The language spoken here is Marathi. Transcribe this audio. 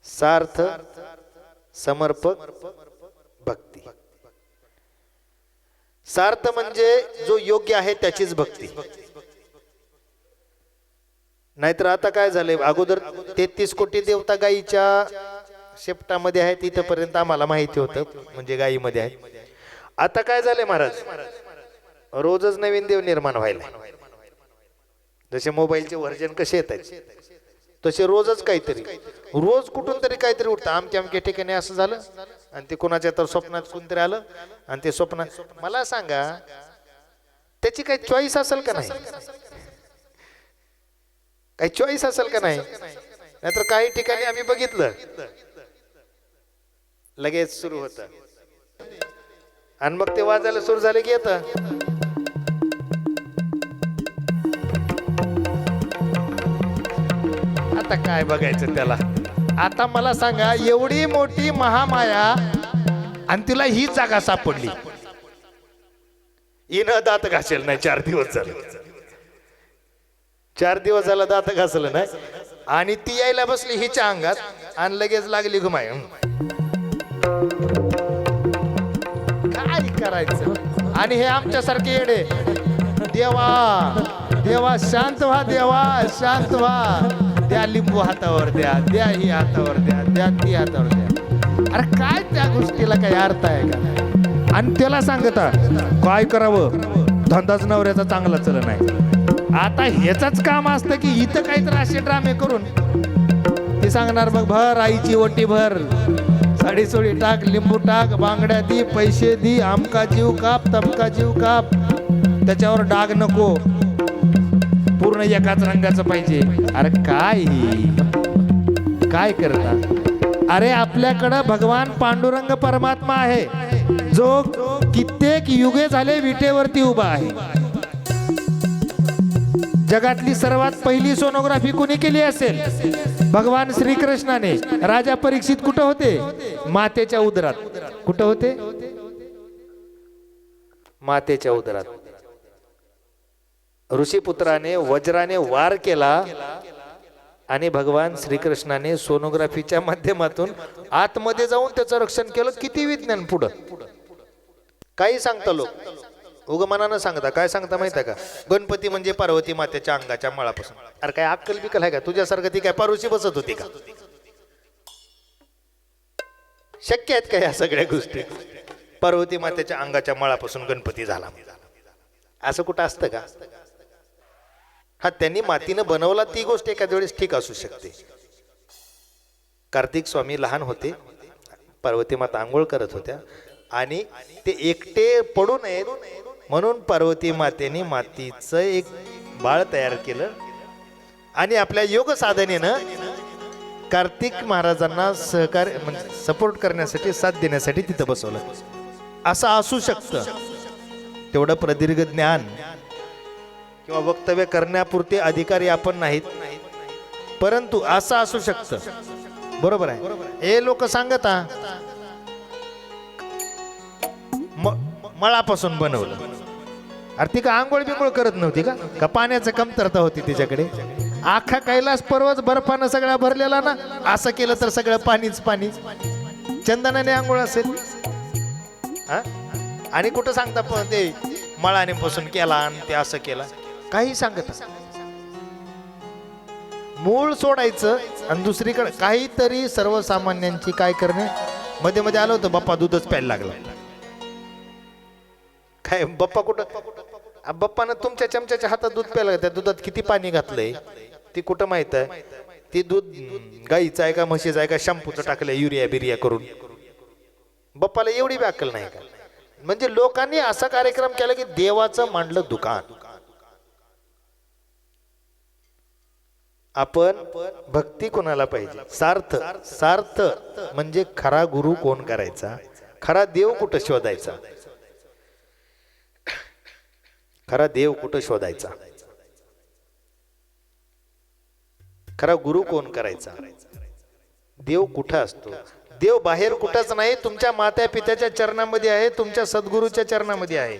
सार्थ, समर्पक, भक्ती। सार्थ म्हणजे जो योग्य आहे त्याचीच भक्ती। नाहीतर आता काय झाले, अगोदर 33 कोटी देवता गायीच्या शेपटामध्ये आहेत इथपर्यंत आम्हाला माहिती होतं, म्हणजे गायीमध्ये आहे। आता काय झाले महाराज, रोजच नवीन देव निर्माण व्हायला। जसे मोबाईलचे व्हर्जन कसे येतात तसे रोजच काहीतरी, रोज कुठून तरी काहीतरी उठतं। आमच्या ठिकाणी असं झालं आणि ते कोणाच्या तर स्वप्नात कोणतरी आलं आणि ते स्वप्न, मला सांगा त्याची काही चॉईस असेल का नाही? काही चॉईस असेल का नाही? नाहीतर काही ठिकाणी आम्ही बघितलं लगेच सुरू होतं आणि मग ते वाजायला सुरू झाले की येतं आता काय बघायचं त्याला। आता मला सांगा, एवढी मोठी महामाया आणि तिला ही जागा सापडली, हिनं दात घासेल नाही 4 दिवस झाले, 4 दिवस झाला दात घासलं नाही आणि ती यायला बसली हिच्या अंगात आणि लगेच लागली घुमाय। काय करायचं? आणि हे आमच्यासारखे येडे, देवा देवा शांत व्हा, देवा शांत व्हा, द्या लिंबू हातावर द्या, द्या ही हातावर द्या, द्या ती हातावर द्या। अरे काय त्या गोष्टीला काही अर्थ आहे का? आणि त्याला सांगता काय करावं, धंदाच नवऱ्याचा चांगला चल नाही। आता ह्याच काम असतं की इथं काहीतरी असे ड्रामे करून ते सांगणार, मग भर आईची ओटी भर, साडी सोडी टाक, लिंबू टाक, बांगड्या दी, पैसे दी, आमका जीव काप, तमका जीव काप, त्याच्यावर डाग नको, पूर्ण एकाच रंगाचं पाहिजे। अरे काय काय करता? अरे आपल्याकडं भगवान पांडुरंग परमात्मा आहे, जो कित्येक युगे झाले विटेवरती उभा आहे। जगातली सर्वात पहिली सोनोग्राफी कोणी केली असेल? भगवान श्रीकृष्णाने। राजा परीक्षित कुठं होते? मातेच्या उदरात। कुठं होते? मातेच्या उदरात। ऋषीपुत्राने वज्राने वार केला आणि भगवान श्रीकृष्णाने सोनोग्राफीच्या माध्यमातून आतमध्ये जाऊन त्याचं रक्षण केलं। किती विज्ञान पुढं, काही सांगता लोक, उग मनानं सांगता। काय सांगता माहिती आहे का? गणपती म्हणजे पार्वती मातेच्या अंगाच्या मळापासून। अरे काय अक्कल बिकल आहे का तुझ्यासारखं? ती काय पारुशी बसत होती का? शक्य आहेत का या सगळ्या गोष्टी? पार्वती मातेच्या अंगाच्या मळापासून गणपती झाला असं कुठं असतं का? हा, त्यांनी मातीनं बनवला ती गोष्ट एखाद्या वेळेस ठीक असू शकते। कार्तिक स्वामी लहान होते, पार्वती माता आंघोळ करत होत्या आणि ते एकटे पडू नयेत म्हणून पार्वती मातेने मातीचं एक बाळ तयार केलं आणि आपल्या योग साधनेनं कार्तिक महाराजांना सहकार्य म्हणजे सपोर्ट करण्यासाठी, साथ देण्यासाठी तिथं बसवलं। असं असू शकतं, तेवढं प्रदीर्घ ज्ञान किंवा वक्तव्य करण्यापुरते अधिकारी आपण नाहीत, परंतु असं असू शकतं। बरोबर आहे? हे लोक सांगता मळापासून बनवलं। अरे ती का आंघोळ बिंघोळ करत नव्हती का? का पाण्याचं कमतरता होती तिच्याकडे? आखा कैलास पर्वत बर्फानं सगळा भरलेला ना, असं केलं तर सगळं पाणीच पाणी, चंदनाने आंघोळ असेल। आणि कुठं सांगता पण ते मळाने पासून केला आणि ते असं केला, काही सांगत। मूळ सोडायचं आणि दुसरीकडे काहीतरी सर्वसामान्यांची काय करणे। मध्ये मध्ये आलं होतं बाप्पा दूधच प्यायला लागला। काय बाप्पा कुठं? बाप्पानं तुमच्या चमच्याच्या हातात दूध प्यायला, त्या दुधात किती पाणी घातलंय ती कुठं माहित आहे? ती दूध गाईचं आहे का म्हशीचं आहे का शॅम्पूचं टाकलंय युरिया बिरिया करून? बाप्पाला एवढी बी अक्कल नाही का? म्हणजे लोकांनी असा कार्यक्रम केला की देवाचं मांडलं दुकान। आपण भक्ती कोणाला पाहिजे? सार्थ। सार्थ म्हणजे खरा गुरु कोण करायचा, खरा देव कुठं शोधायचा, खरा देव कुठं शोधायचा, खरा गुरु कोण करायचा, देव कुठं असतो? देव बाहेर कुठंच नाही, तुमच्या माता पित्याच्या चरणामध्ये आहे, तुमच्या सद्गुरूच्या चरणामध्ये आहे।